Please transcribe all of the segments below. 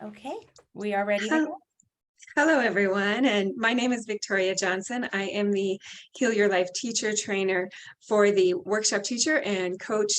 Okay, we are ready to Hel- go. Hello, everyone, and my name is Victoria Johnson. I am the Heal Your Life teacher trainer for the workshop teacher and coach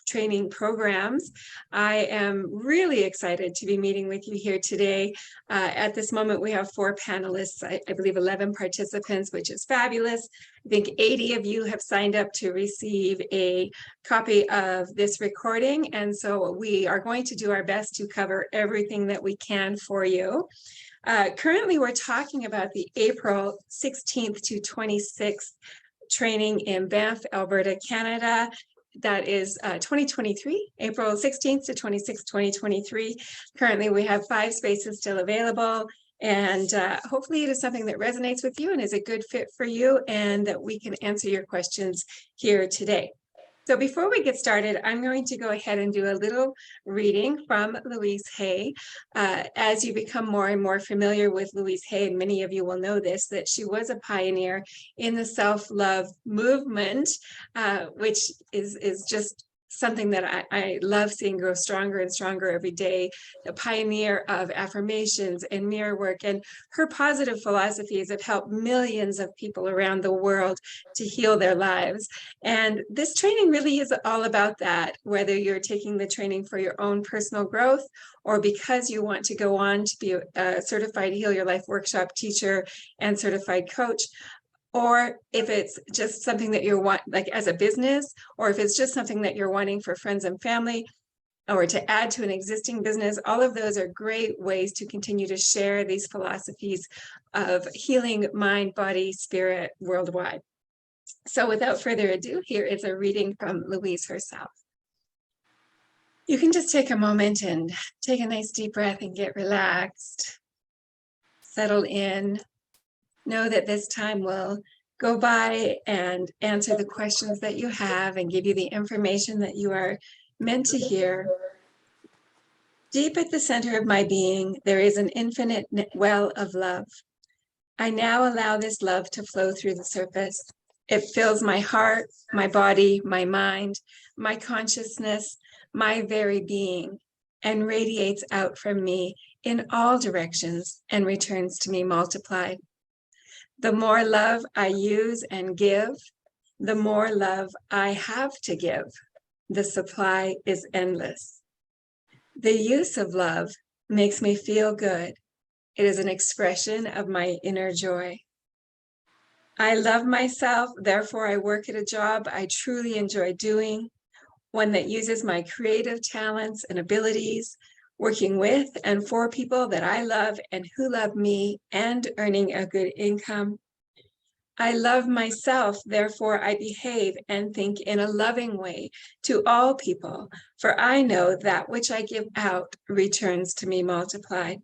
training programs. I am really excited to be meeting with you here today. At this moment, we have 4 panelists, I believe 11 participants, which is fabulous. I think 80 of you have signed up to receive a copy of this recording, and so we are going to do our best to cover everything that we can for you. Currently, we're talking about the April 16th to 26th training in Banff, Alberta, Canada. That is 2023, April 16th to 26th, 2023. Currently, we have 5 spaces still available. And hopefully it is something that resonates with you and is a good fit for you, and that we can answer your questions here today. So before we get started, I'm going to go ahead and do a little reading from Louise Hay. As you become more and more familiar with Louise Hay, and many of you will know this, that she was a pioneer in the self-love movement, which is just something that I love seeing grow stronger and stronger every day. A pioneer of affirmations and mirror work, and her positive philosophies have helped millions of people around the world to heal their lives. And this training really is all about that, whether you're taking the training for your own personal growth or because you want to go on to be a certified Heal Your Life workshop teacher and certified coach, or if it's just something that you want, like as a business, or if it's just something that you're wanting for friends and family, or to add to an existing business. All of those are great ways to continue to share these philosophies of healing mind, body, spirit worldwide. So without further ado, here is a reading from Louise herself. You can just take a moment and take a nice deep breath and get relaxed, settle in. Know that this time will go by and answer the questions that you have and give you the information that you are meant to hear. Deep at the center of my being, there is an infinite well of love. I now allow this love to flow through the surface. It fills my heart, my body, my mind, my consciousness, my very being, and radiates out from me in all directions and returns to me multiplied. The more love I use and give, the more love I have to give. The supply is endless. The use of love makes me feel good. It is an expression of my inner joy. I love myself, therefore I work at a job I truly enjoy doing, one that uses my creative talents and abilities, working with and for people that I love and who love me, and earning a good income. I love myself, therefore I behave and think in a loving way to all people, for I know that which I give out returns to me multiplied.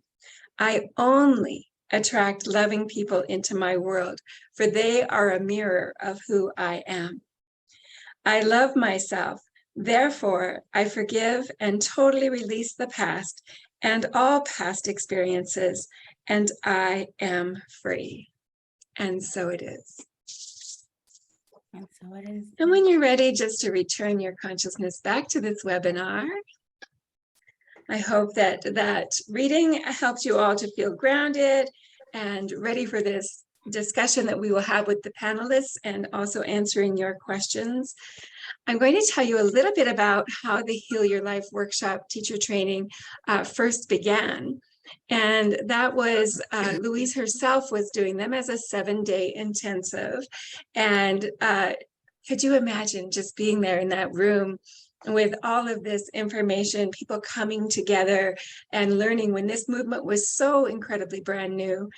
I only attract loving people into my world, for they are a mirror of who I am. I love myself, therefore I forgive and totally release the past and all past experiences, and I am free. And so it is. And so it is. And when you're ready, just to return your consciousness back to this webinar, I hope that that reading helped you all to feel grounded and ready for this discussion that we will have with the panelists and also answering your questions. I'm going to tell you a little bit about how the Heal Your Life workshop teacher training first began. And that was Louise herself was doing them as a 7-day intensive. And could you imagine just being there in that room with all of this information, people coming together and learning when this movement was so incredibly brand new.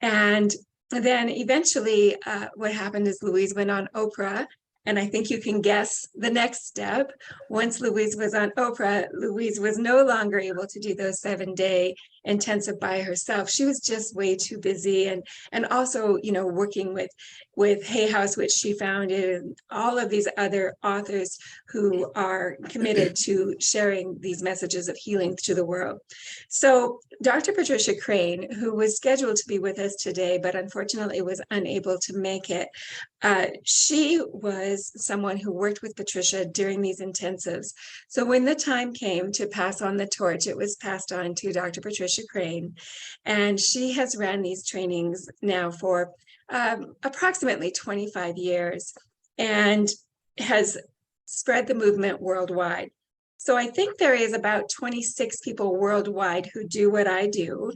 And then eventually what happened is Louise went on Oprah. And I think you can guess the next step. Once Louise was on Oprah, Louise was no longer able to do those 7-day intensive by herself. She was just way too busy, and also, you know, working with Hay House, which she founded, and all of these other authors who are committed to sharing these messages of healing to the world. So Dr. Patricia Crane, who was scheduled to be with us today, but unfortunately was unable to make it, she was someone who worked with Patricia during these intensives. So when the time came to pass on the torch, it was passed on to Dr. Patricia Patricia Crane, and she has run these trainings now for approximately 25 years and has spread the movement worldwide. So I think there is about 26 people worldwide who do what I do,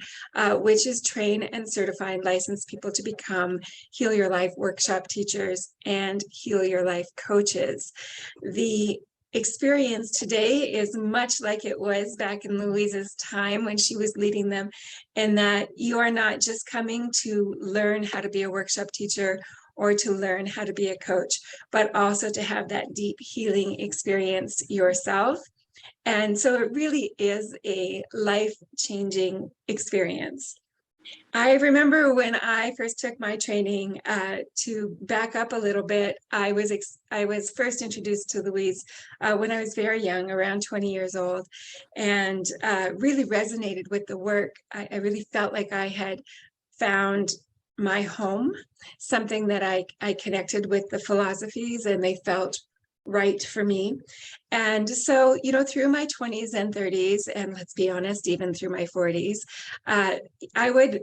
which is train and certify and license people to become Heal Your Life workshop teachers and Heal Your Life coaches. The experience today is much like it was back in Louise's time when she was leading them, in that you are not just coming to learn how to be a workshop teacher or to learn how to be a coach, but also to have that deep healing experience yourself. And so it really is a life-changing experience. I remember when I first took my training, to back up a little bit, I was first introduced to Louise when I was very young, around 20 years old, and really resonated with the work. I really felt like I had found my home, something that I connected with the philosophies and they felt right for me. And so, you know, through my 20s and 30s, and let's be honest, even through my 40s, I would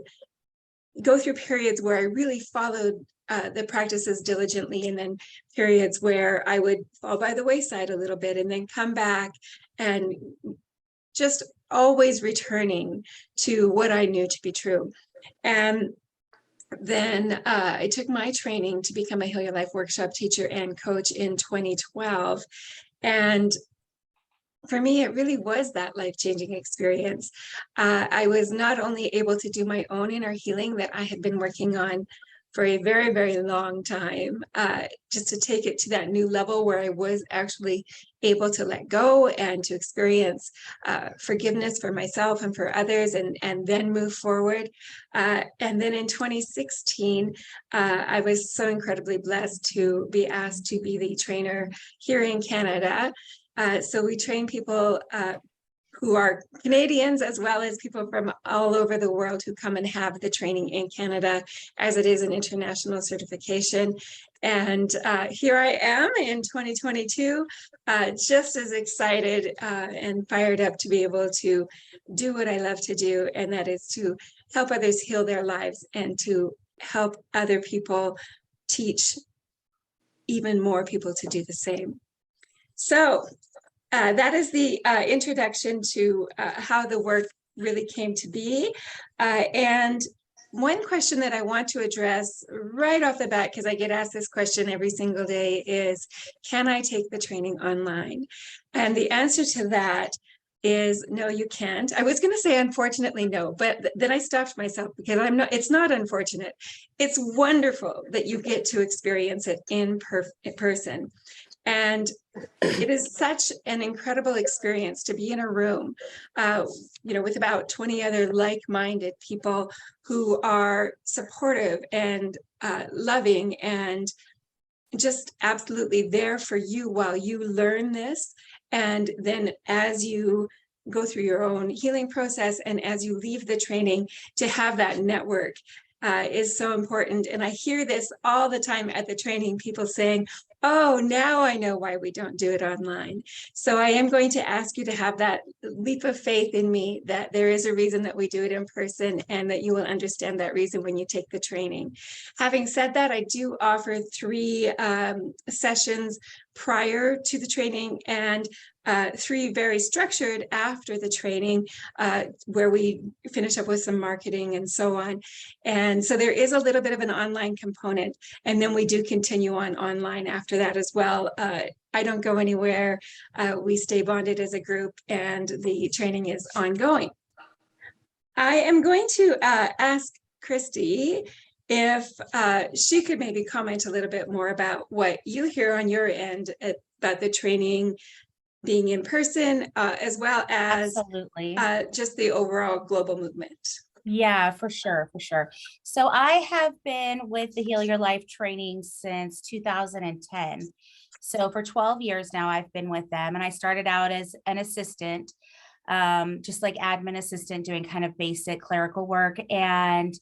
go through periods where I really followed the practices diligently, and then periods where I would fall by the wayside a little bit and then come back, and just always returning to what I knew to be true. And then I took my training to become a Heal Your Life workshop teacher and coach in 2012. And for me, it really was that life-changing experience. I was not only able to do my own inner healing that I had been working on for a very, very long time, just to take it to that new level where I was actually able to let go and to experience forgiveness for myself and for others, and then move forward. And then in 2016, I was so incredibly blessed to be asked to be the trainer here in Canada. So we train people who are Canadians, as well as people from all over the world who come and have the training in Canada, as it is an international certification. And here I am in 2022, just as excited and fired up to be able to do what I love to do, and that is to help others heal their lives and to help other people teach even more people to do the same. So that is the introduction to how the work really came to be. And one question that I want to address right off the bat, because I get asked this question every single day, is, can I take the training online? And the answer to that is no, you can't. I was going to say unfortunately no, but then I stopped myself, because it's not unfortunate. It's wonderful that you get to experience it in person. And it is such an incredible experience to be in a room, you know, with about 20 other like-minded people who are supportive and loving and just absolutely there for you while you learn this. And then as you go through your own healing process and as you leave the training, to have that network is so important. And I hear this all the time at the training, people saying, oh, now I know why we don't do it online. So I am going to ask you to have that leap of faith in me, that there is a reason that we do it in person, and that you will understand that reason when you take the training. Having said that, I do offer 3 sessions prior to the training and 3 very structured after the training, where we finish up with some marketing and so on. And so there is a little bit of an online component, and then we do continue on online after that as well. I don't go anywhere. We stay bonded as a group, and the training is ongoing. I am going to ask Christy if she could maybe comment a little bit more about what you hear on your end about the training being in person, as well as Absolutely. just the overall global movement. Yeah, for sure, for sure. So I have been with the Heal Your Life training since 2010. So for 12 years now, I've been with them, and I started out as an assistant, just like admin assistant, doing kind of basic clerical work. And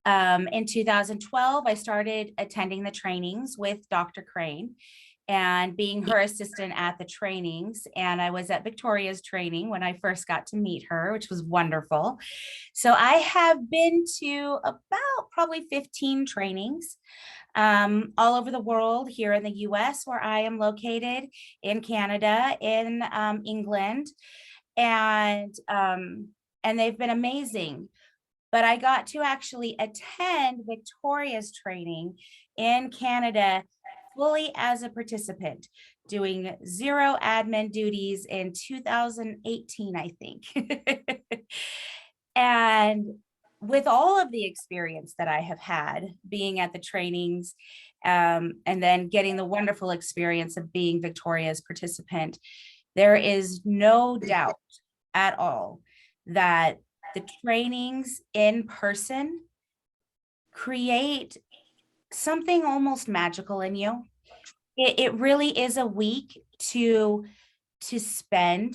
in 2012, I started attending the trainings with Dr. Crane. and being her assistant at the trainings. And I was at Victoria's training when I first got to meet her, which was wonderful. So I have been to about probably 15 trainings all over the world, here in the US, where I am located, in Canada, in England, and they've been amazing. But I got to actually attend Victoria's training in Canada fully as a participant, doing 0 admin duties in 2018, I think. And with all of the experience that I have had being at the trainings, and then getting the wonderful experience of being Victoria's participant, there is no doubt at all that the trainings in person create something almost magical in you. It really is a week to spend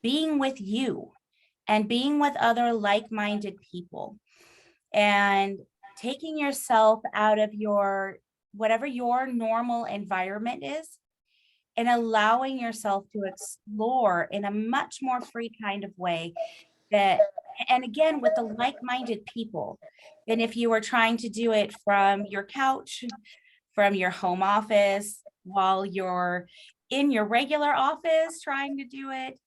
being with you and being with other like-minded people, and taking yourself out of your whatever your normal environment is, and allowing yourself to explore in a much more free kind of way, that, and again, with the like-minded people, than if you were trying to do it from your couch, from your home office, while you're in your regular office trying to do it,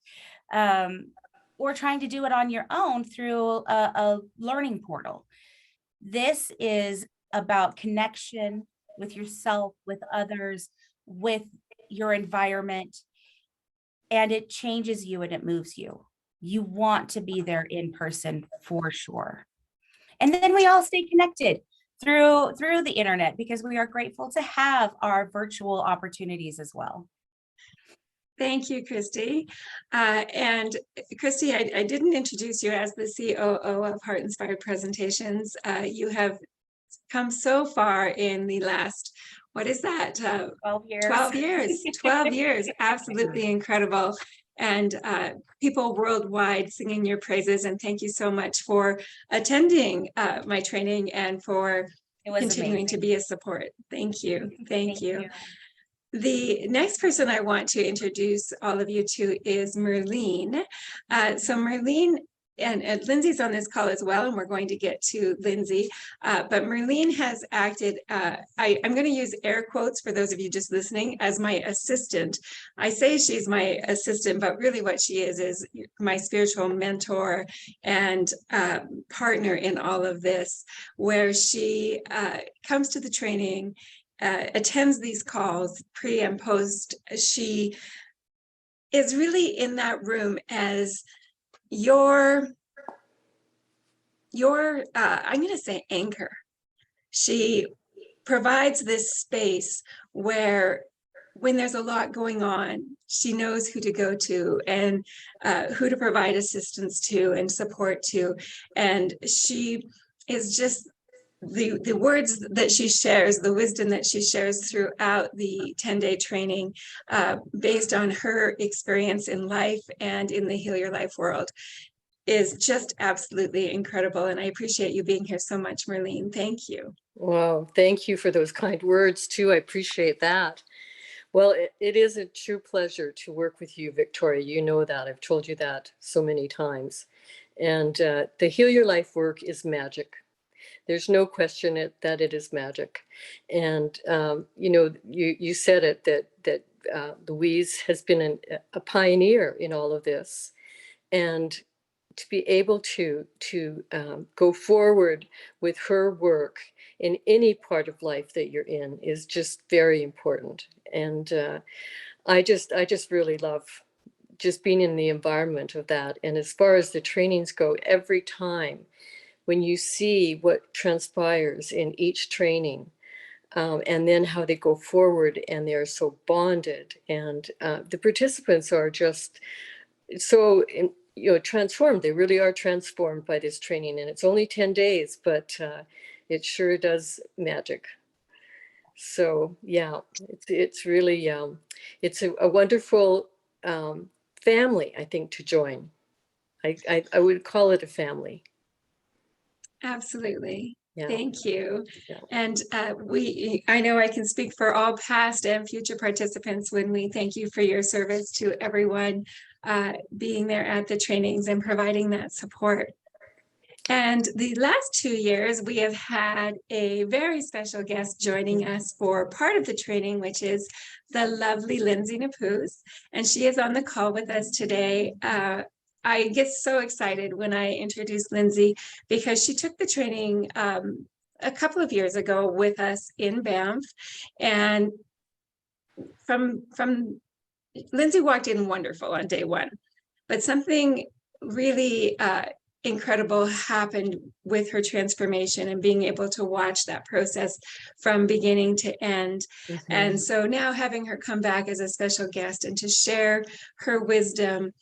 or trying to do it on your own through a learning portal. This is about connection with yourself, with others, with your environment, and it changes you and it moves you. You want to be there in person for sure. And then we all stay connected through the internet, because we are grateful to have our virtual opportunities as well. Thank you, Christy. And Christy, I didn't introduce you as the COO of Heart Inspired Presentations. You have come so far in the last, what is that? 12 years. 12 years, 12 years, absolutely incredible. And people worldwide singing your praises. And thank you so much for attending my training and for continuing to be a support. Thank you. Thank you. The next person I want to introduce all of you to is Marlene. So Marlene, and Lindsay's on this call as well, and we're going to get to Lindsay. But Marlene has acted, I'm going to use air quotes for those of you just listening, as my assistant. I say she's my assistant, but really what she is my spiritual mentor and partner in all of this, where she comes to the training, attends these calls pre and post. She is really in that room as your I'm going to say anchor. She provides this space where when there's a lot going on, she knows who to go to and who to provide assistance to and support to. And she is just the words that she shares, the wisdom that she shares throughout the 10-day training, based on her experience in life and in the Heal Your Life world, is just absolutely incredible. And I appreciate you being here so much, Marlene. Thank you. Wow, thank you for those kind words too. I appreciate that. Well, it is a true pleasure to work with you, Victoria. You know that. I've told you that so many times. And the Heal Your Life work is magic. There's no question that it is magic. And, you know, you said it, that Louise has been a pioneer in all of this. And to be able to go forward with her work in any part of life that you're in is just very important. And I just really love just being in the environment of that. And as far as the trainings go, every time when you see what transpires in each training, and then how they go forward and they're so bonded, and the participants are just so transformed. They really are transformed by this training, and it's only 10 days, but it sure does magic. So yeah, it's really it's a wonderful family, I think, to join. I would call it a family. Absolutely. Yeah. Thank you. Yeah. And I know I can speak for all past and future participants when we thank you for your service to everyone being there at the trainings and providing that support. And the last 2 years, we have had a very special guest joining us for part of the training, which is the lovely Lindsay Napuz. And she is on the call with us today. I get so excited when I introduce Lindsay because she took the training a couple of years ago with us in Banff. And from Lindsay walked in wonderful on day one, but something really incredible happened with her transformation and being able to watch that process from beginning to end. Mm-hmm. And so now having her come back as a special guest and to share her wisdom,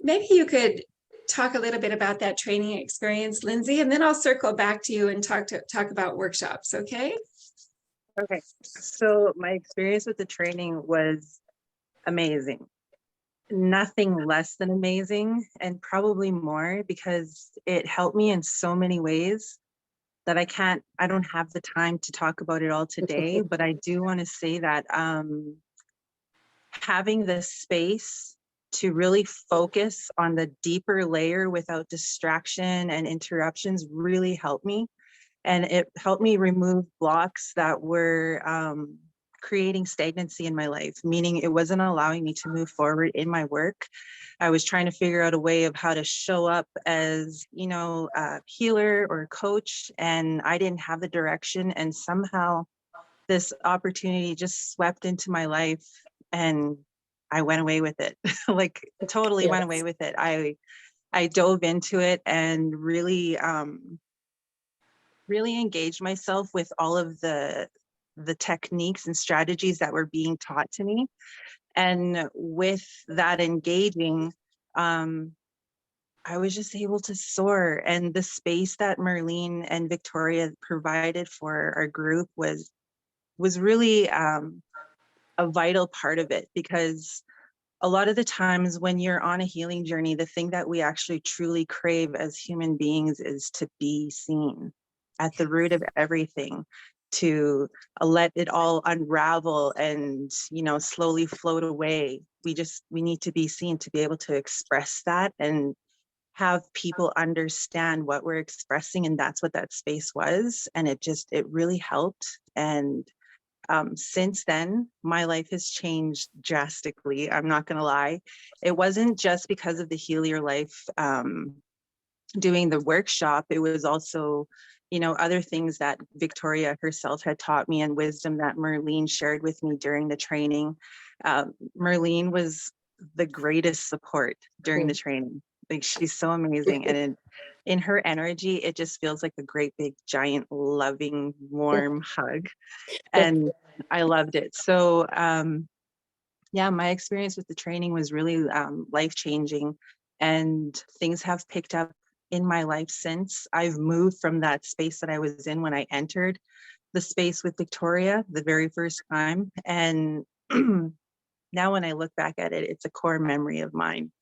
maybe you could talk a little bit about that training experience, Lindsay, and then I'll circle back to you and talk about workshops, okay? Okay, so my experience with the training was amazing. Nothing less than amazing, and probably more, because it helped me in so many ways that I don't have the time to talk about it all today, but I do want to say that having the space to really focus on the deeper layer without distraction and interruptions really helped me. And it helped me remove blocks that were creating stagnancy in my life, meaning it wasn't allowing me to move forward in my work. I was trying to figure out a way of how to show up as, a healer or a coach, and I didn't have the direction. And somehow this opportunity just swept into my life and I went away with it, like totally went away with it. I dove into it and really engaged myself with all of the techniques and strategies that were being taught to me. And with that engaging, I was just able to soar. And the space that Marlene and Victoria provided for our group was really a vital part of it, because a lot of the times when you're on a healing journey, the thing that we actually truly crave as human beings is to be seen at the root of everything, to let it all unravel and, slowly float away. We need to be seen to be able to express that and have people understand what we're expressing. And that's what that space was. And it really helped. And since then, my life has changed drastically. I'm not going to lie. It wasn't just because of the Heal Your Life doing the workshop. It was also, other things that Victoria herself had taught me and wisdom that Marlene shared with me during the training. Marlene was the greatest support during the training. Like, she's so amazing. And in her energy, it just feels like a great big giant loving warm hug, and I loved it. So my experience with the training was really life-changing, and things have picked up in my life since. I've moved from that space that I was in when I entered the space with Victoria the very first time, and now when I look back at it, it's a core memory of mine.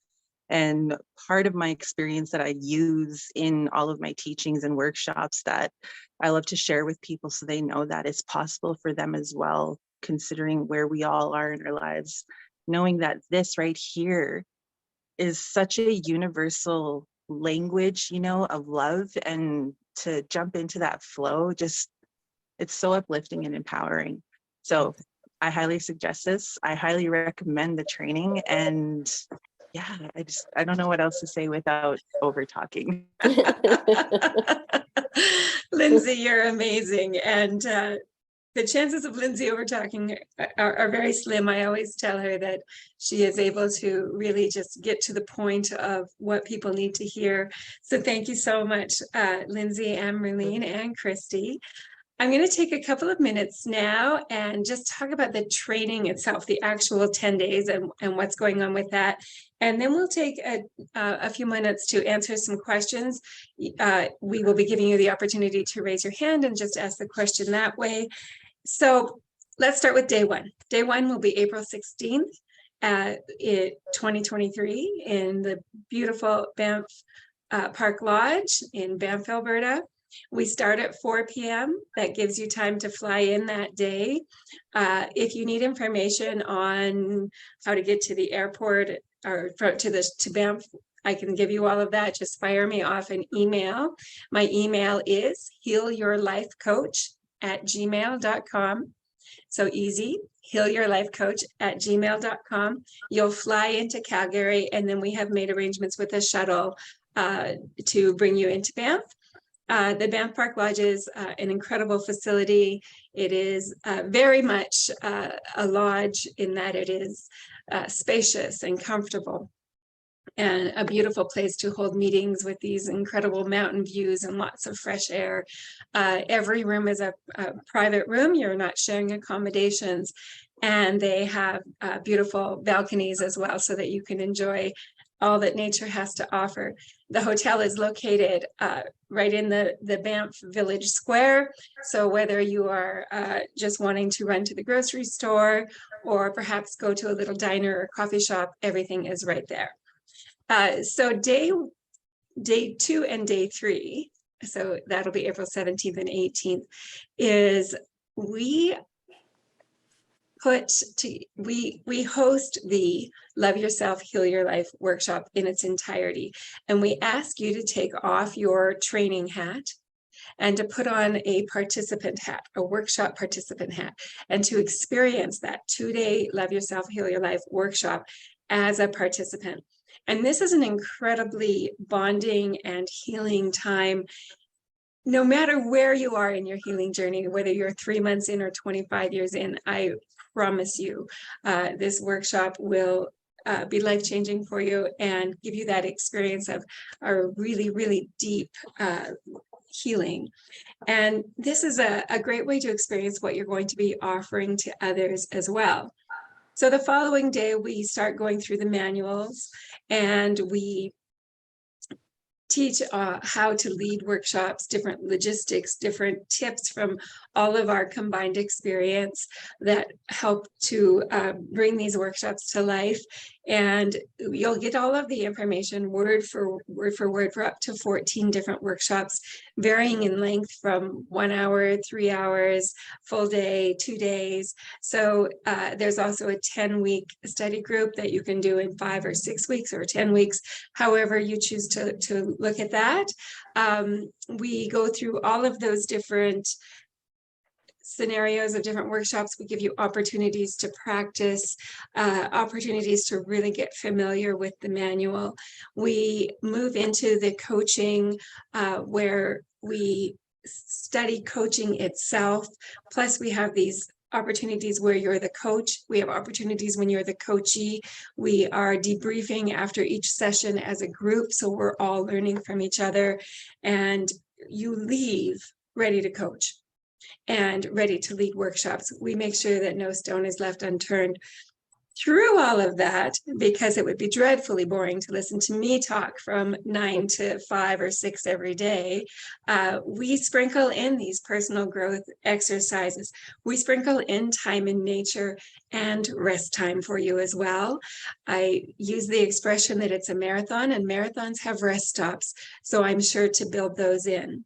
And part of my experience that I use in all of my teachings and workshops that I love to share with people so they know that it's possible for them as well, considering where we all are in our lives, knowing that this right here is such a universal language, of love, and to jump into that flow, it's so uplifting and empowering. So I highly suggest this. I highly recommend the training, and I don't know what else to say without over talking. Lindsay, you're amazing. And the chances of Lindsay over talking are very slim. I always tell her that she is able to really just get to the point of what people need to hear. So thank you so much, Lindsay and Marlene and Christy. I'm going to take a couple of minutes now and just talk about the training itself, the actual 10 days and what's going on with that. And then we'll take a few minutes to answer some questions. We will be giving you the opportunity to raise your hand and just ask the question that way. So let's start with day one. Day one will be April 16th, 2023 in the beautiful Banff Park Lodge in Banff, Alberta. We start at 4 p.m. That gives you time to fly in that day. If you need information on how to get to the airport or to Banff, I can give you all of that. Just fire me off an email. My email is healyourlifecoach@gmail.com. So easy, healyourlifecoach@gmail.com. You'll fly into Calgary, and then we have made arrangements with a shuttle to bring you into Banff. The Banff Park Lodge is an incredible facility. It is very much a lodge in that it is spacious and comfortable, and a beautiful place to hold meetings with these incredible mountain views and lots of fresh air. Every room is a private room. You're not sharing accommodations, and they have beautiful balconies as well, so that you can enjoy all that nature has to offer. The hotel is located right in the Banff Village Square. So whether you are just wanting to run to the grocery store or perhaps go to a little diner or coffee shop, everything is right there. So day 2 and day 3, so that'll be April 17th and 18th, is we host the Love Yourself, Heal Your Life workshop in its entirety. And we ask you to take off your training hat and to put on a participant hat, a workshop participant hat, and to experience that 2-day Love Yourself, Heal Your Life workshop as a participant. And this is an incredibly bonding and healing time. No matter where you are in your healing journey, whether you're 3 months in or 25 years in, I promise you, this workshop will be life-changing for you and give you that experience of a really, really deep healing. And this is a great way to experience what you're going to be offering to others as well. So the following day, we start going through the manuals, and we teach how to lead workshops, different logistics, different tips from all of our combined experience that help to bring these workshops to life. And you'll get all of the information word for word for up to 14 different workshops, varying in length from 1 hour, 3 hours, full day, 2 days. So there's also a 10-week study group that you can do in 5 or 6 weeks or 10 weeks, however you choose to look at that. We go through all of those different scenarios of different workshops. We give you opportunities to practice, opportunities to really get familiar with the manual. We move into the coaching where we study coaching itself. Plus we have these opportunities where you're the coach. We have opportunities when you're the coachee. We are debriefing after each session as a group, so we're all learning from each other, and you leave ready to coach and ready to lead workshops. We make sure that no stone is left unturned through all of that, because it would be dreadfully boring to listen to me talk from 9 to 5 or 6 every day. We sprinkle in these personal growth exercises. We sprinkle in time in nature and rest time for you as well. I use the expression that it's a marathon, and marathons have rest stops, so I'm sure to build those in.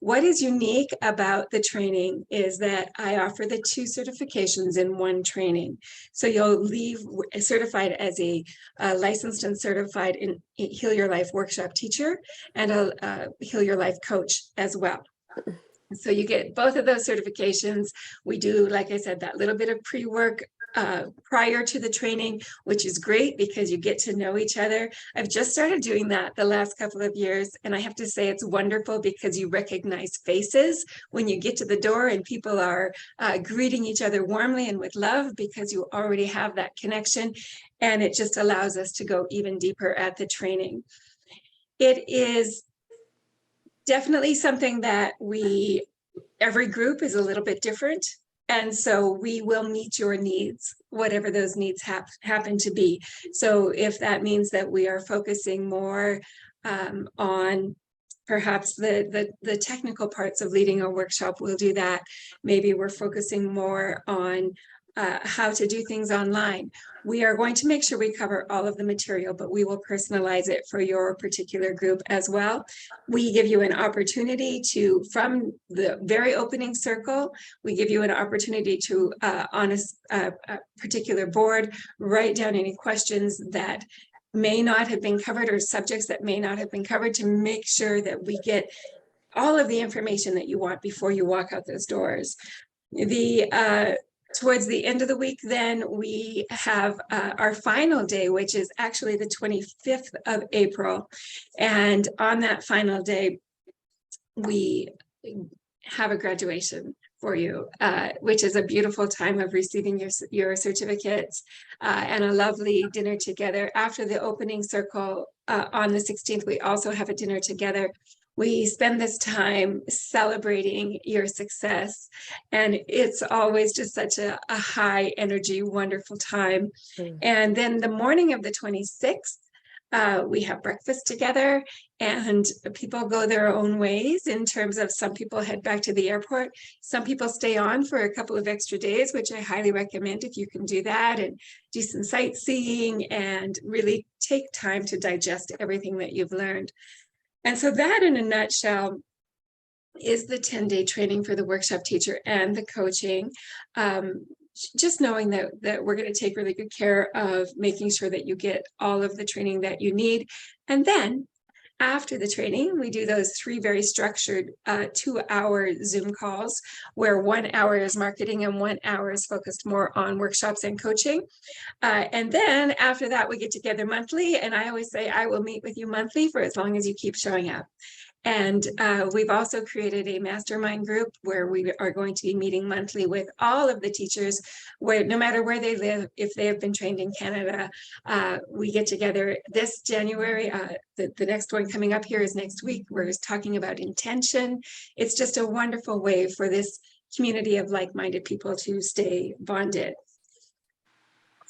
What is unique about the training is that I offer the 2 certifications in one training. So you'll leave certified as a licensed and certified in Heal Your Life workshop teacher and a Heal Your Life coach as well. So you get both of those certifications. We do, like I said, that little bit of pre-work prior to the training, which is great because you get to know each other. I've just started doing that the last couple of years, and I have to say it's wonderful because you recognize faces when you get to the door, and people are greeting each other warmly and with love because you already have that connection, and it just allows us to go even deeper at the training. It is definitely something that every group is a little bit different. And so we will meet your needs, whatever those needs happen to be. So if that means that we are focusing more on perhaps the technical parts of leading a workshop, we'll do that. Maybe we're focusing more on how to do things online. We are going to make sure we cover all of the material, but we will personalize it for your particular group as well. We give you an opportunity to, from the very opening circle, we give you an opportunity to, on a particular board, write down any questions that may not have been covered or subjects that may not have been covered, to make sure that we get all of the information that you want before you walk out those doors. Towards the end of the week, then we have our final day, which is actually the 25th of April. And on that final day, we have a graduation for you, which is a beautiful time of receiving your certificates and a lovely dinner together. After the opening circle on the 16th, we also have a dinner together. We spend this time celebrating your success, and it's always just such a high energy, wonderful time. And then the morning of the 26th, we have breakfast together, and people go their own ways in terms of, some people head back to the airport. Some people stay on for a couple of extra days, which I highly recommend if you can do that, and do some sightseeing and really take time to digest everything that you've learned. And so that, in a nutshell, is the 10-day training for the workshop teacher and the coaching. Just knowing that we're going to take really good care of making sure that you get all of the training that you need. And then after the training, we do those 3 very structured 2-hour Zoom calls, where 1 hour is marketing and 1 hour is focused more on workshops and coaching. And then after that, we get together monthly. And I always say, I will meet with you monthly for as long as you keep showing up. And we've also created a mastermind group where we are going to be meeting monthly with all of the teachers, where no matter where they live, if they have been trained in Canada, we get together this January. The next one coming up here is next week. We're talking about intention. It's just a wonderful way for this community of like-minded people to stay bonded.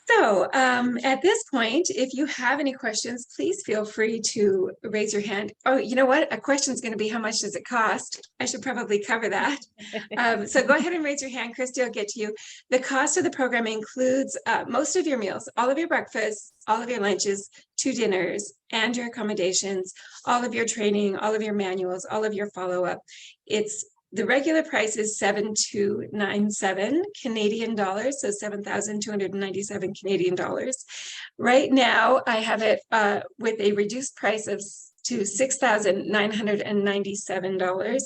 So at this point, if you have any questions, please feel free to raise your hand. Oh, you know what? A question is going to be, how much does it cost? I should probably cover that. So go ahead and raise your hand. Christy will get to you. The cost of the program includes most of your meals, all of your breakfasts, all of your lunches, 2 dinners, and your accommodations, all of your training, all of your manuals, all of your follow-up. The regular price is $7,297 Canadian dollars, so 7,297 Canadian dollars. Right now, I have it with a reduced price of to $6,997.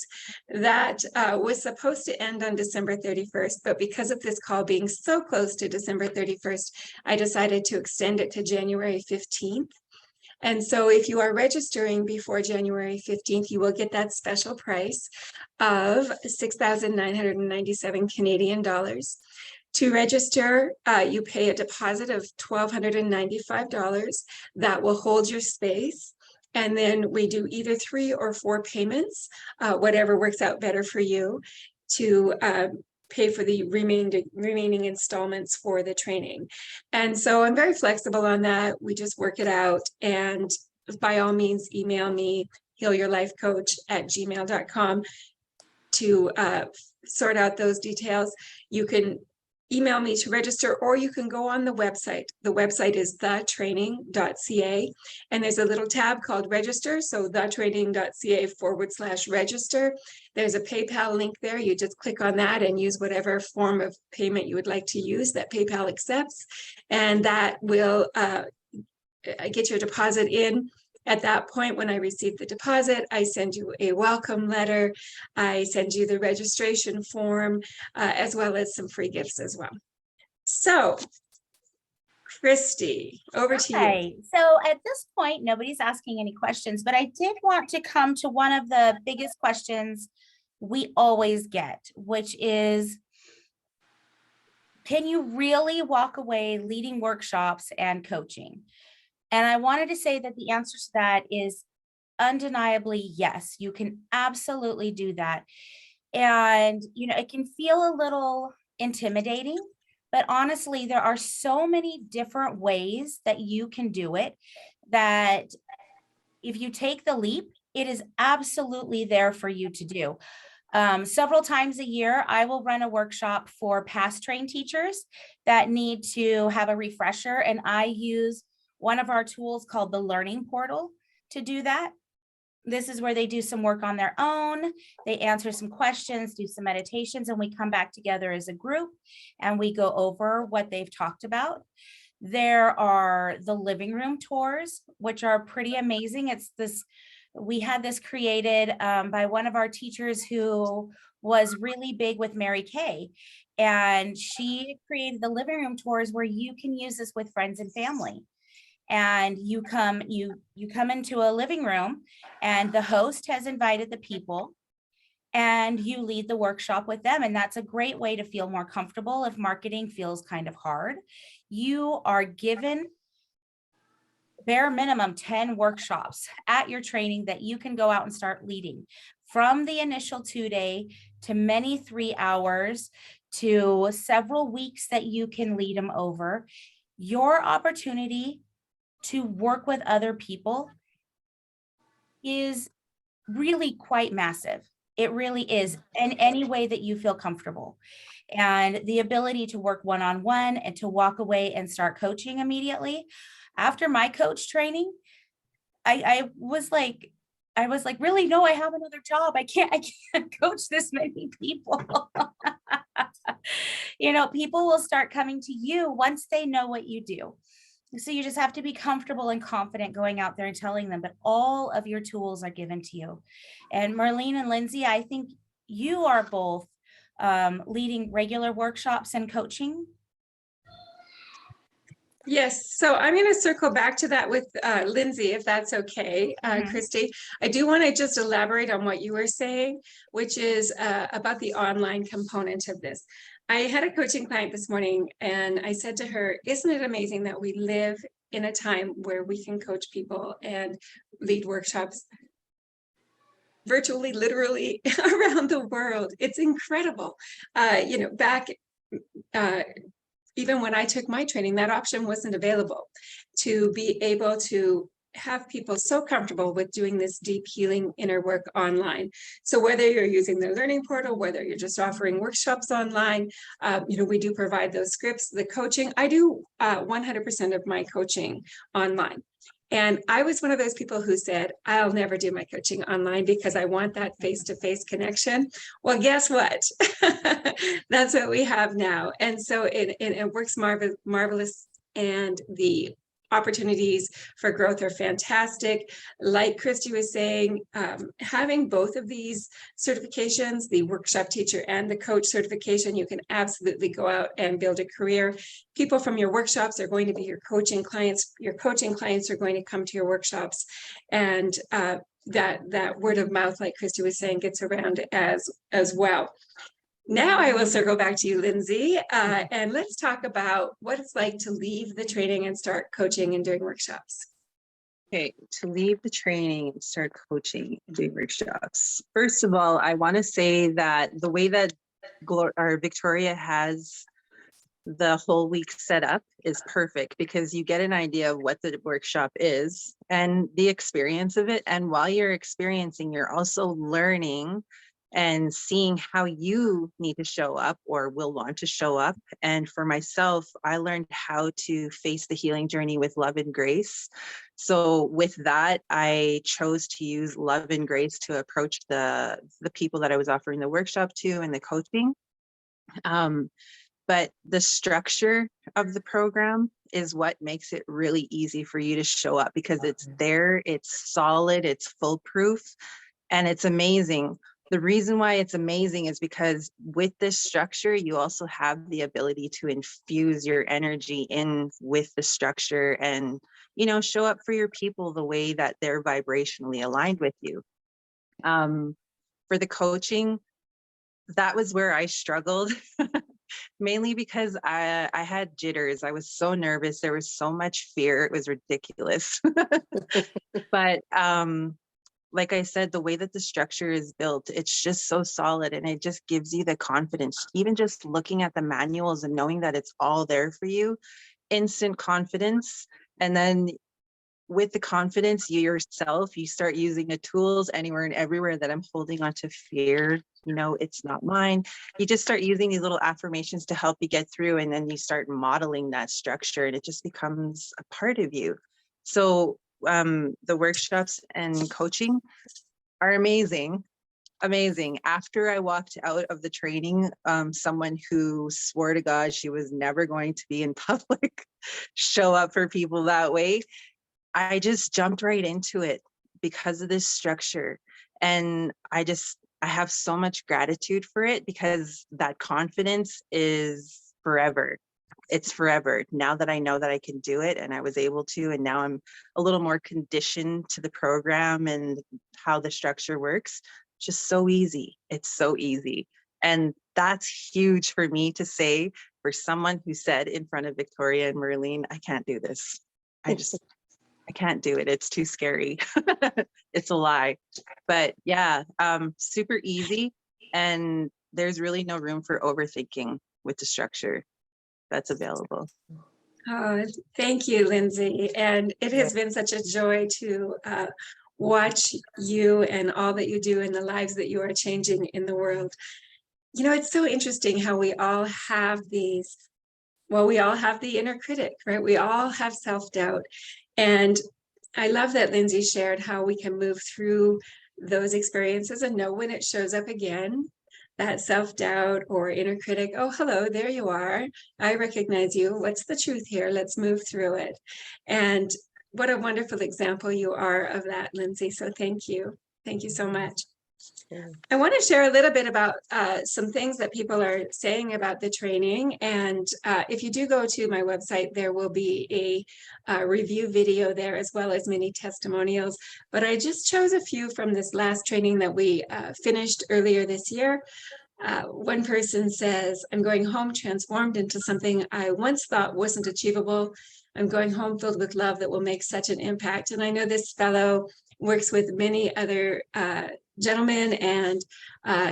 That was supposed to end on December 31st, but because of this call being so close to December 31st, I decided to extend it to January 15th. And so if you are registering before January 15th, you will get that special price of 6,997 Canadian dollars. To register, you pay a deposit of $1,295 that will hold your space. And then we do either 3 or 4 payments, whatever works out better for you, to pay for the remaining installments for the training. And so I'm very flexible on that. We just work it out. And by all means, email me, healyourlifecoach@gmail.com, to sort out those details. You can email me to register, or you can go on the website. The website is thetraining.ca, and there's a little tab called register. So thetraining.ca/register. There's a PayPal link there. You just click on that and use whatever form of payment you would like to use that PayPal accepts. And that will get your deposit in. At that point, when I receive the deposit, I send you a welcome letter. I send you the registration form, as well as some free gifts as well. So, Christy, over to you. Okay, so at this point, nobody's asking any questions, but I did want to come to one of the biggest questions we always get, which is, can you really walk away leading workshops and coaching? And I wanted to say that the answer to that is undeniably yes, you can absolutely do that. And, it can feel a little intimidating, but honestly, there are so many different ways that you can do it, that if you take the leap, it is absolutely there for you to do. Several times a year, I will run a workshop for past trained teachers that need to have a refresher. And I use one of our tools called the Learning Portal to do that. This is where they do some work on their own. They answer some questions, do some meditations, and we come back together as a group and we go over what they've talked about. There are the living room tours, which are pretty amazing. We had this created by one of our teachers who was really big with Mary Kay. And she created the living room tours where you can use this with friends and family. And you come into a living room and the host has invited the people and you lead the workshop with them. And that's a great way to feel more comfortable if marketing feels kind of hard. You are given bare minimum 10 workshops at your training that you can go out and start leading, from the initial 2-day to many 3 hours to several weeks that you can lead them over. Your opportunity to work with other people is really quite massive. It really is, in any way that you feel comfortable. And the ability to work one-on-one and to walk away and start coaching immediately. After my coach training, I was like, really? No, I have another job. I can't coach this many people. People will start coming to you once they know what you do. So you just have to be comfortable and confident going out there and telling them, but all of your tools are given to you. And Marlene and Lindsay, I think you are both leading regular workshops and coaching. Yes, so I'm going to circle back to that with Lindsay, if that's okay, Christy. I do want to just elaborate on what you were saying, which is about the online component of this. I had a coaching client this morning and I said to her, isn't it amazing that we live in a time where we can coach people and lead workshops virtually, literally around the world? It's incredible. Back even when I took my training, that option wasn't available, to be able to have people so comfortable with doing this deep healing inner work online. So whether you're using the learning portal, whether you're just offering workshops online, we do provide those scripts, the coaching. I do 100% of my coaching online. And I was one of those people who said, I'll never do my coaching online because I want that face-to-face connection. Well, guess what? That's what we have now. And so it works marvelous. And the opportunities for growth are fantastic. Like Christy was saying, having both of these certifications, the workshop teacher and the coach certification, you can absolutely go out and build a career. People from your workshops are going to be your coaching clients. Your coaching clients are going to come to your workshops. And that word of mouth, like Christy was saying, gets around as well. Now I will circle back to you, Lindsay, and let's talk about what it's like to leave the training and start coaching and doing workshops. Okay, to leave the training and start coaching and doing workshops. First of all, I want to say that the way that Victoria has the whole week set up is perfect, because you get an idea of what the workshop is and the experience of it. And while you're experiencing, you're also learning and seeing how you need to show up or will want to show up. And for myself, I learned how to face the healing journey with love and grace. So with that, I chose to use love and grace to approach the people that I was offering the workshop to and the coaching. But the structure of the program is what makes it really easy for you to show up, because it's there, it's solid, it's foolproof, and it's amazing. The reason why it's amazing is because with this structure, you also have the ability to infuse your energy in with the structure and, show up for your people the way that they're vibrationally aligned with you. For the coaching, that was where I struggled, mainly because I had jitters. I was so nervous. There was so much fear. It was ridiculous. But like I said, the way that the structure is built, it's just so solid, and it just gives you the confidence. Even just looking at the manuals and knowing that it's all there for you, instant confidence. And then with the confidence you yourself, you start using the tools anywhere and everywhere that I'm holding on to fear. You know, it's not mine. You just start using these little affirmations to help you get through. And then you start modeling that structure and it just becomes a part of you. So the workshops and coaching are amazing. Amazing. After I walked out of the training, someone who swore to God she was never going to be in public, show up for people that way, I just jumped right into it because of this structure. And I have so much gratitude for it because that confidence is forever. It's forever. Now that I know that I can do it and I was able to, and now I'm a little more conditioned to the program and how the structure works. Just so easy. It's so easy. And that's huge for me to say for someone who said in front of Victoria and Marlene, I can't do this. I can't do it. It's too scary. It's a lie. But yeah, super easy. And there's really no room for overthinking with the structure that's available. Oh, thank you, Lindsay. And it has been such a joy to watch you and all that you do and the lives that you are changing in the world. You know, it's so interesting how we all have these, well, we all have the inner critic, right? We all have self-doubt. And I love that Lindsay shared how we can move through those experiences and know when it shows up again, that self-doubt or inner critic. Oh, hello, there you are. I recognize you. What's the truth here? Let's move through it. And what a wonderful example you are of that, Lindsay. So thank you. Thank you so much. I want to share a little bit about some things that people are saying about the training. And if you do go to my website, there will be a review video there as well as many testimonials. But I just chose a few from this last training that we finished earlier this year. One person says, I'm going home transformed into something I once thought wasn't achievable. I'm going home filled with love that will make such an impact. And I know this fellow works with many other gentlemen, and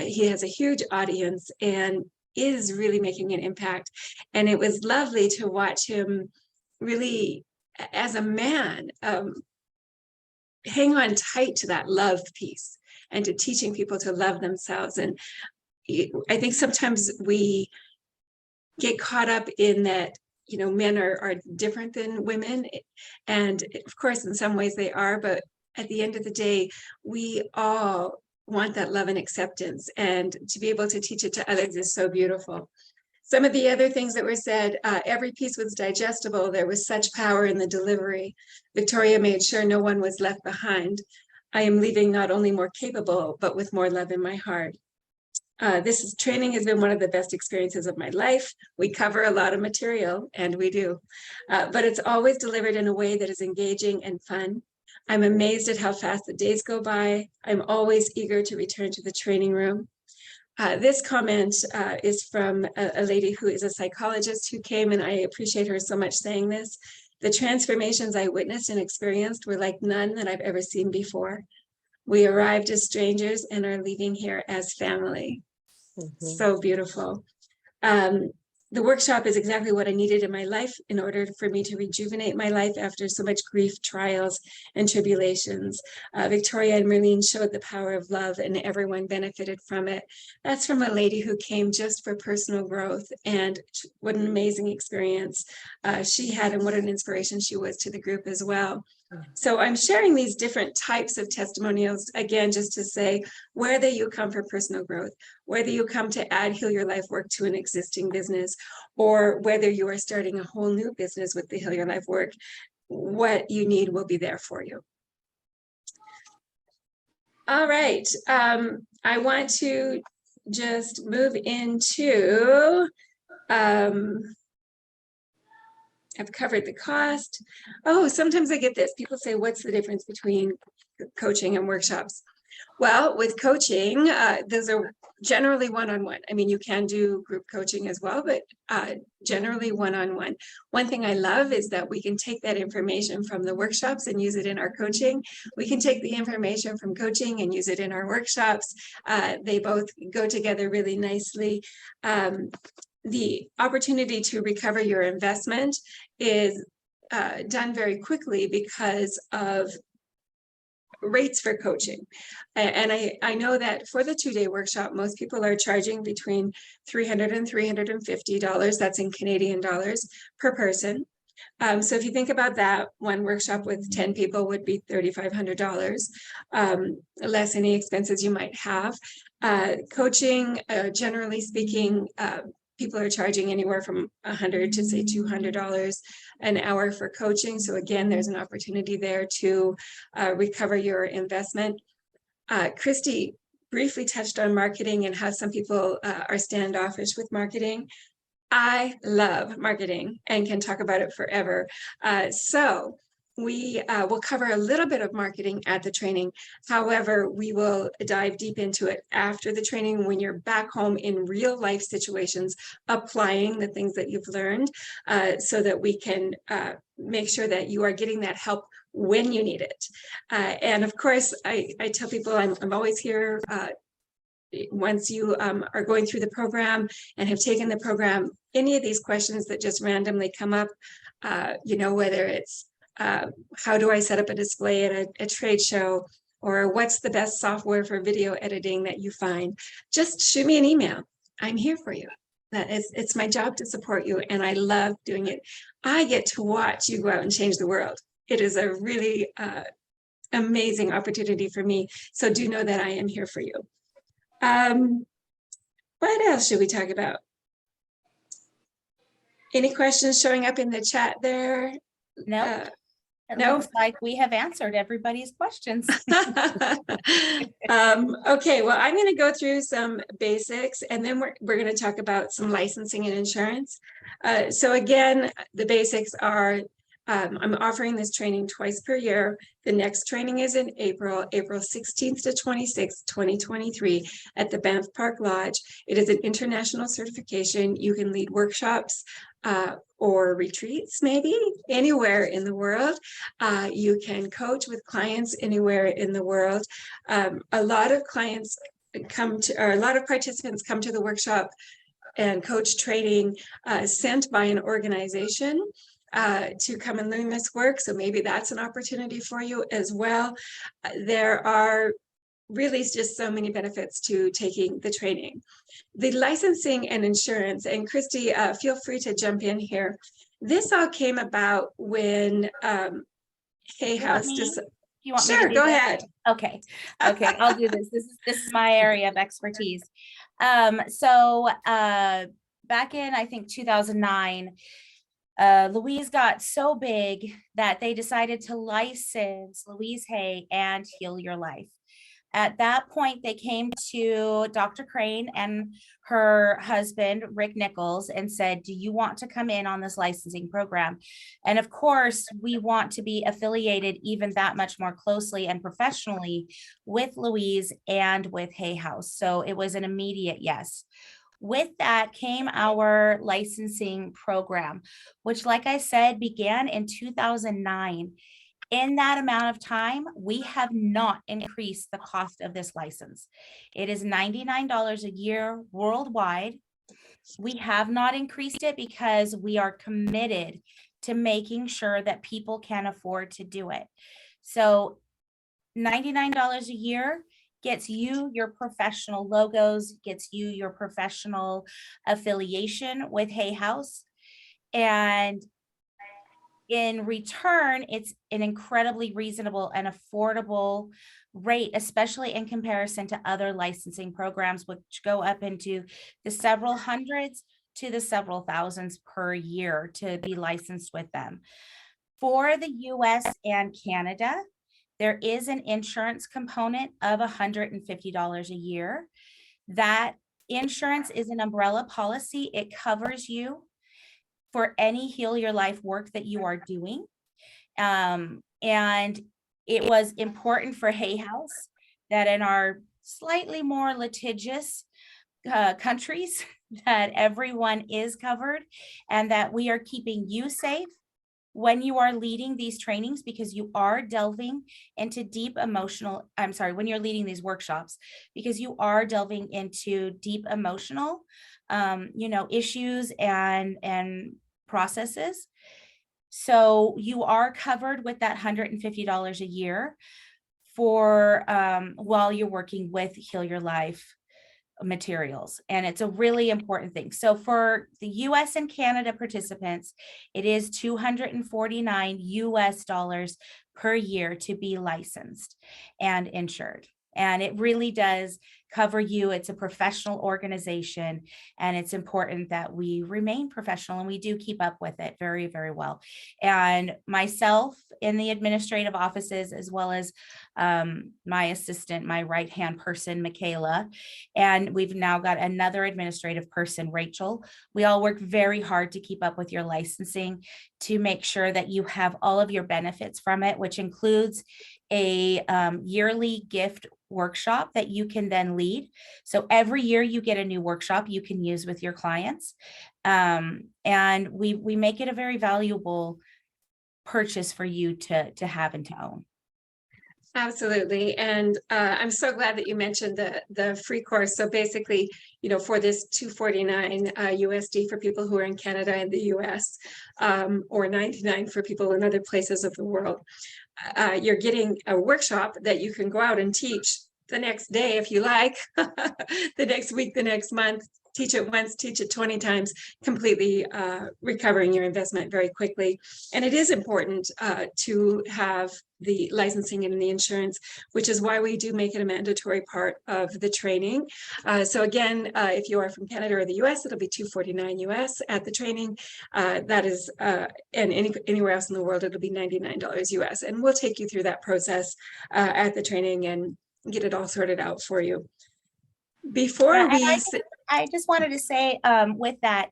he has a huge audience and is really making an impact. And it was lovely to watch him really, as a man, hang on tight to that love piece and to teaching people to love themselves. And I think sometimes we get caught up in that, you know, men are different than women. And of course, in some ways they are, but at the end of the day, we all want that love and acceptance, and to be able to teach it to others is so beautiful. Some of the other things that were said, every piece was digestible. There was such power in the delivery. Victoria made sure no one was left behind. I am leaving not only more capable, but with more love in my heart. This training has been one of the best experiences of my life. We cover a lot of material, and we do, but it's always delivered in a way that is engaging and fun. I'm amazed at how fast the days go by. I'm always eager to return to the training room. This comment is from a lady who is a psychologist who came, and I appreciate her so much saying this. The transformations I witnessed and experienced were like none that I've ever seen before. We arrived as strangers and are leaving here as family. So beautiful. The workshop is exactly what I needed in my life in order for me to rejuvenate my life after so much grief, trials, and tribulations. Victoria and Marlene showed the power of love, and everyone benefited from it. That's from a lady who came just for personal growth, and what an amazing experience she had, and what an inspiration she was to the group as well. So I'm sharing these different types of testimonials, again, just to say, whether you come for personal growth, whether you come to add Heal Your Life work to an existing business, or whether you are starting a whole new business with the Heal Your Life work, what you need will be there for you. All right, I want to just move into, I've covered the cost. Oh, sometimes I get this. People say, what's the difference between coaching and workshops? Well, with coaching, those are generally one-on-one. I mean, you can do group coaching as well, but generally one-on-one. One thing I love is that we can take that information from the workshops and use it in our coaching. We can take the information from coaching and use it in our workshops. They both go together really nicely. The opportunity to recover your investment is done very quickly because of rates for coaching. And I know that for the 2-day workshop, most people are charging between $300 and $350. That's in Canadian dollars per person. So if you think about that, one workshop with 10 people would be $3,500, less any expenses you might have. Coaching, generally speaking, people are charging anywhere from $100 to say $200 an hour for coaching. So again, there's an opportunity there to recover your investment. Christy briefly touched on marketing and how some people are standoffish with marketing. I love marketing and can talk about it forever. So we will cover a little bit of marketing at the training. However, we will dive deep into it after the training when you're back home in real life situations, applying the things that you've learned so that we can make sure that you are getting that help when you need it. And of course, I tell people I'm always here once you are going through the program and have taken the program. Any of these questions that just randomly come up, whether it's how do I set up a display at a trade show, or what's the best software for video editing that you find, just shoot me an email. I'm here for you. It's my job to support you, and I love doing it. I get to watch you go out and change the world. It is a really amazing opportunity for me. So do know that I am here for you. What else should we talk about? Any questions showing up in the chat there? No. It no? looks like we have answered everybody's questions. Okay, well, I'm going to go through some basics, and then we're going to talk about some licensing and insurance. So again, the basics are, I'm offering this training twice per year. The next training is in April 16th to 26th, 2023 at the Banff Park Lodge. It is an international certification. You can lead workshops or retreats, maybe anywhere in the world. You can coach with clients anywhere in the world. A lot of clients a lot of participants come to the workshop and coach training sent by an organization to come and learn this work. So maybe that's an opportunity for you as well. There are really just so many benefits to taking the training. The licensing and insurance, and Christy, feel free to jump in here. This all came about when Hay House You want me Sure, to do go this? ahead. Okay, I'll do this. This is my area of expertise. So back in, I think, 2009, Louise got so big that they decided to license Louise Hay and Heal Your Life. At that point, they came to Dr. Crane and her husband, Rick Nichols, and said, do you want to come in on this licensing program? And of course, we want to be affiliated even that much more closely and professionally with Louise and with Hay House. So it was an immediate yes. With that came our licensing program, which, like I said, began in 2009. In that amount of time, we have not increased the cost of this license. It is $99 a year worldwide. We have not increased it because we are committed to making sure that people can afford to do it. So $99 a year gets you your professional logos, gets you your professional affiliation with Hay House. And in return, it's an incredibly reasonable and affordable rate, especially in comparison to other licensing programs, which go up into the several hundreds to the several thousands per year to be licensed with them. For the US and Canada, there is an insurance component of $150 a year. That insurance is an umbrella policy. It covers you for any Heal Your Life work that you are doing. And it was important for Hay House that in our slightly more litigious countries that everyone is covered and that we are keeping you safe when you are leading these trainings, because you are delving into deep emotional, when you're leading these workshops, because you are delving into deep emotional, issues and processes. So you are covered with that $150 a year for while you're working with Heal Your Life materials. And it's a really important thing. So for the US and Canada participants, it is $249 per year to be licensed and insured. And it really does cover you. It's a professional organization, and it's important that we remain professional, and we do keep up with it very, very well. And myself in the administrative offices, as well as my assistant, my right-hand person, Michaela, and we've now got another administrative person, Rachel. We all work very hard to keep up with your licensing to make sure that you have all of your benefits from it, which includes a yearly gift workshop that you can then lead. So every year you get a new workshop you can use with your clients. And we make it a very valuable purchase for you to have and to own. Absolutely. And I'm so glad that you mentioned the free course. So basically, for this $249 USD for people who are in Canada and the US, or $99 for people in other places of the world, you're getting a workshop that you can go out and teach the next day if you like, the next week, the next month. Teach it once, teach it 20 times, completely recovering your investment very quickly. And it is important to have the licensing and the insurance, which is why we do make it a mandatory part of the training. So again, if you are from Canada or the US, it'll be $249 US at the training. That is, and anywhere else in the world, it'll be $99 US. And we'll take you through that process at the training and get it all sorted out for you. Before I just wanted to say with that,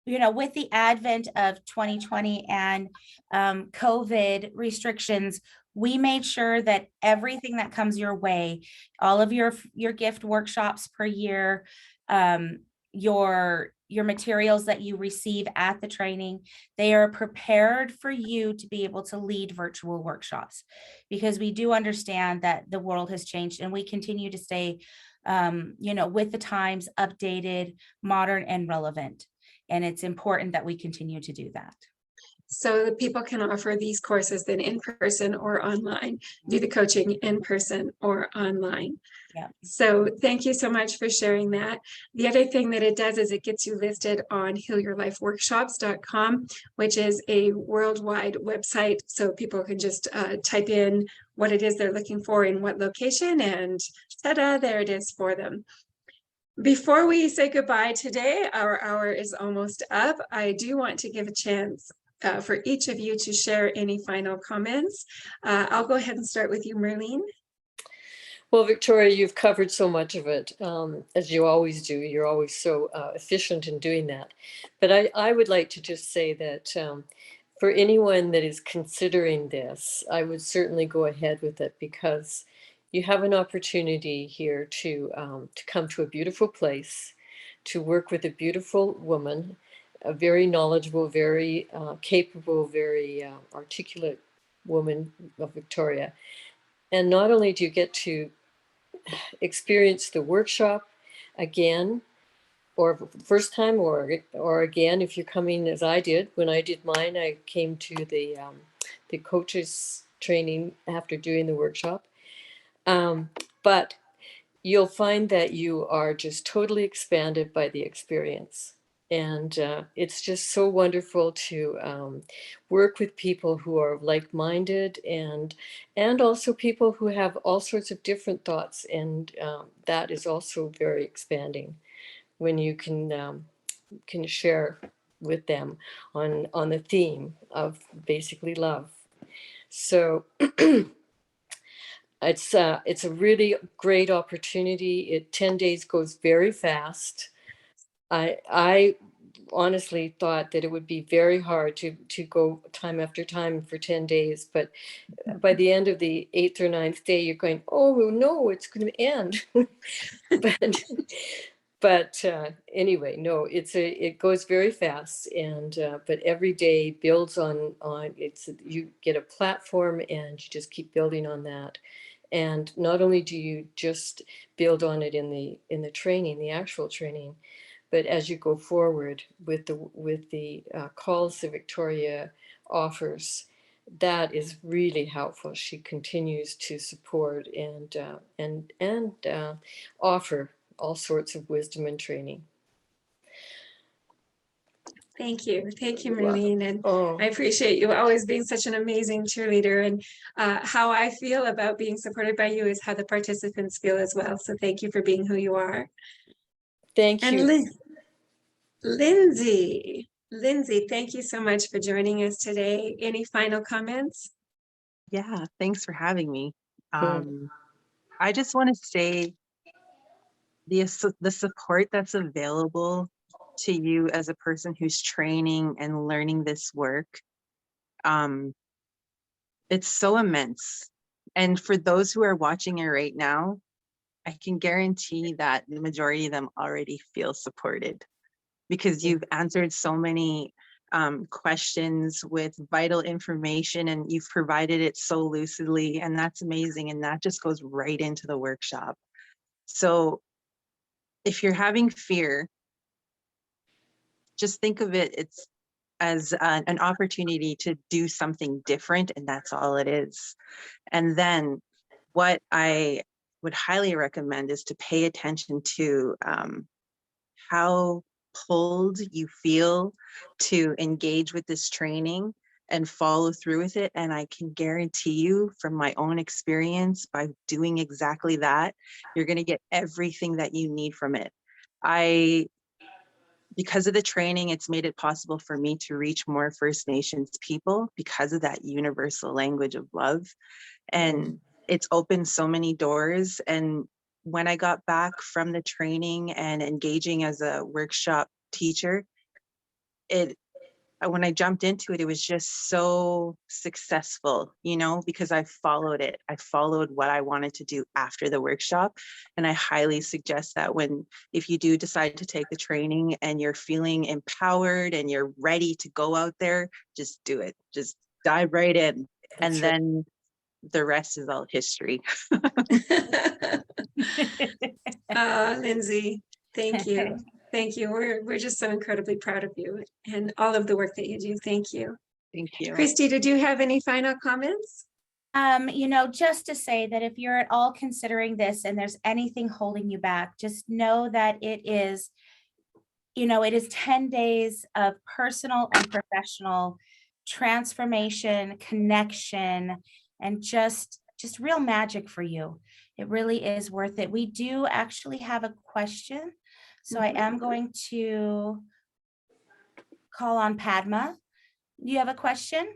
with the advent of 2020 and COVID restrictions, we made sure that everything that comes your way, all of your gift workshops per year, your materials that you receive at the training, they are prepared for you to be able to lead virtual workshops, because we do understand that the world has changed and we continue to stay with the times, updated, modern, and relevant. And it's important that we continue to do that. So that people can offer these courses then in person or online, do the coaching in person or online. Yeah. So thank you so much for sharing that. The other thing that it does is it gets you listed on healyourlifeworkshops.com, which is a worldwide website. So people can just type in what it is they're looking for in what location, and ta-da, there it is for them. Before we say goodbye today, our hour is almost up. I do want to give a chance for each of you to share any final comments. I'll go ahead and start with you, Marlene. Well, Victoria, you've covered so much of it, as you always do. You're always so efficient in doing that. But I would like to just say that for anyone that is considering this, I would certainly go ahead with it, because you have an opportunity here to come to a beautiful place, to work with a beautiful woman, a very knowledgeable, very capable, very articulate woman of Victoria. And not only do you get to experience the workshop again, or first time, or again, if you're coming as I did. When I did mine, I came to the coaches training after doing the workshop. But you'll find that you are just totally expanded by the experience. And it's just so wonderful to work with people who are like-minded, and also people who have all sorts of different thoughts. And that is also very expanding when you can share with them on the theme of basically love. So it's a really great opportunity. 10 days goes very fast. I honestly thought that it would be very hard to go time after time for 10 days, but by the end of the 8th or 9th day, you're going, oh no, it's going to end. But anyway, no, it goes very fast, and but every day builds on you get a platform and you just keep building on that. And not only do you just build on it in the training, the actual training, but as you go forward with the calls that Victoria offers, that is really helpful. She continues to support and offer all sorts of wisdom and training. Thank you. Thank you, You're welcome. Marlene. And Oh, I appreciate you always being such an amazing cheerleader. And how I feel about being supported by you is how the participants feel as well. So thank you for being who you are. thank And you. Lindsay, thank you so much for joining us today. Any final comments? Yeah, thanks for having me. Mm. I just want to say the support that's available to you as a person who's training and learning this work, it's so immense. And for those who are watching it right now, I can guarantee that the majority of them already feel supported, because you've answered so many questions with vital information, and you've provided it so lucidly, and that's amazing. And that just goes right into the workshop. So if you're having fear, just think of it as an opportunity to do something different, and that's all it is. And then what I would highly recommend is to pay attention to how pulled you feel to engage with this training and follow through with it. And I can guarantee you from my own experience, by doing exactly that, you're going to get everything that you need from it. Because of the training, it's made it possible for me to reach more First Nations people because of that universal language of love. And it's opened so many doors. And when I got back from the training and engaging as a workshop teacher, when I jumped into it, it was just so successful, because I followed it. I followed what I wanted to do after the workshop. And I highly suggest that if you do decide to take the training and you're feeling empowered and you're ready to go out there, just do it. Just dive right in. That's And right. then the rest is all history. Lindsay, thank you. Thank you. We're just so incredibly proud of you and all of the work that you do. Thank you. Thank you. Christy, did you have any final comments? Just to say that if you're at all considering this and there's anything holding you back, just know that it is 10 days of personal and professional transformation, connection, and just real magic for you. It really is worth it. We do actually have a question. So I am going to call on Padma. Do you have a question?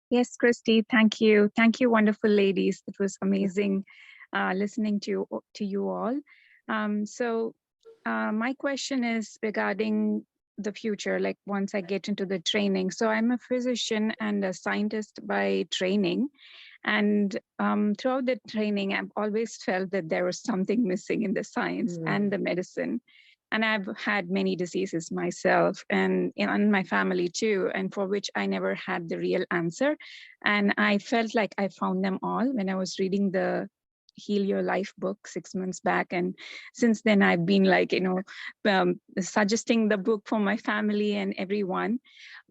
Yes, Christy, thank you. Thank you, wonderful ladies. It was amazing listening to you all. My question is regarding the future, like once I get into the training. So I'm a physician and a scientist by training. And throughout the training, I've always felt that there was something missing in the science and the medicine. And I've had many diseases myself and in my family too, and for which I never had the real answer. And I felt like I found them all when I was reading the Heal Your Life book 6 months back. And since then I've been suggesting the book for my family and everyone.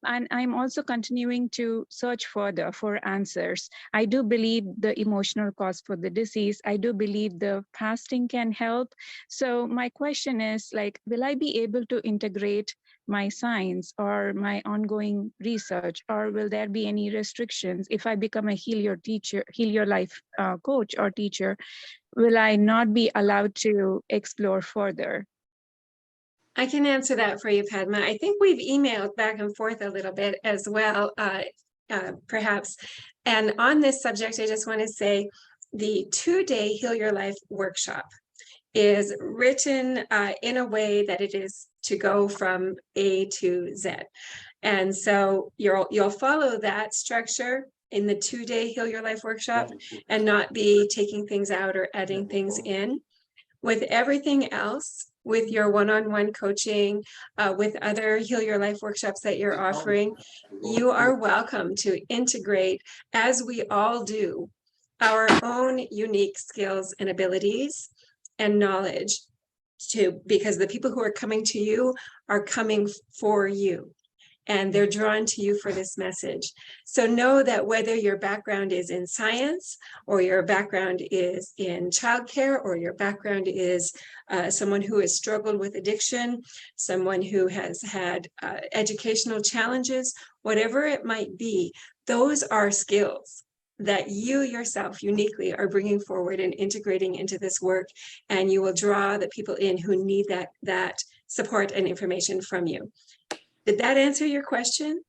And I'm also continuing to search further for answers. I do believe the emotional cause for the disease. I do believe the fasting can help. So my question is, will I be able to integrate my science or my ongoing research, or will there be any restrictions if I become a Heal Your Life coach or teacher? Will I not be allowed to explore further? I can answer that for you, Padma. I think we've emailed back and forth a little bit as well, perhaps. And on this subject, I just want to say the 2-day Heal Your Life workshop is written in a way that it is to go from A to Z. And so you'll follow that structure in the 2-day Heal Your Life workshop and not be taking things out or adding things in. With everything else, with your one-on-one coaching, with other Heal Your Life workshops that you're offering, you are welcome to integrate, as we all do, our own unique skills and abilities and knowledge because the people who are coming to you are coming for you. and they're drawn to you for this message. So know that whether your background is in science, or your background is in childcare, or your background is someone who has struggled with addiction, someone who has had educational challenges, whatever it might be, those are skills that you yourself uniquely are bringing forward and integrating into this work, and you will draw the people in who need that support and information from you. Did that answer your question?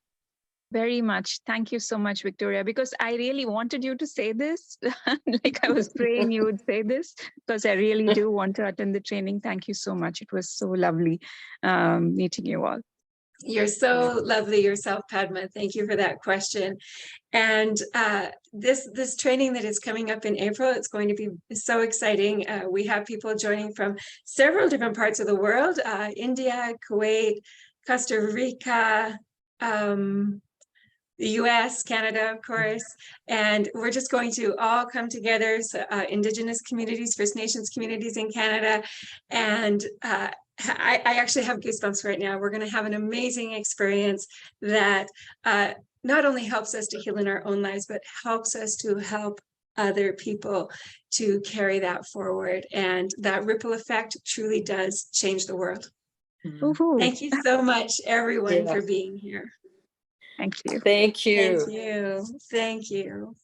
Very much. Thank you so much, Victoria, because I really wanted you to say this. Like I was praying you would say this, because I really do want to attend the training. Thank you so much. It was so lovely meeting you all. You're so lovely yourself, Padma. Thank you for that question. And this training that is coming up in April, it's going to be so exciting. We have people joining from several different parts of the world, India, Kuwait, Costa Rica, the US, Canada, of course, and we're just going to all come together, so, Indigenous communities, First Nations communities in Canada, and I actually have goosebumps right now. We're going to have an amazing experience that not only helps us to heal in our own lives, but helps us to help other people to carry that forward. And that ripple effect truly does change the world. Woohoo. Thank you so much, everyone, Yeah. for being here. Thank you. Thank you. Thank you. Thank you.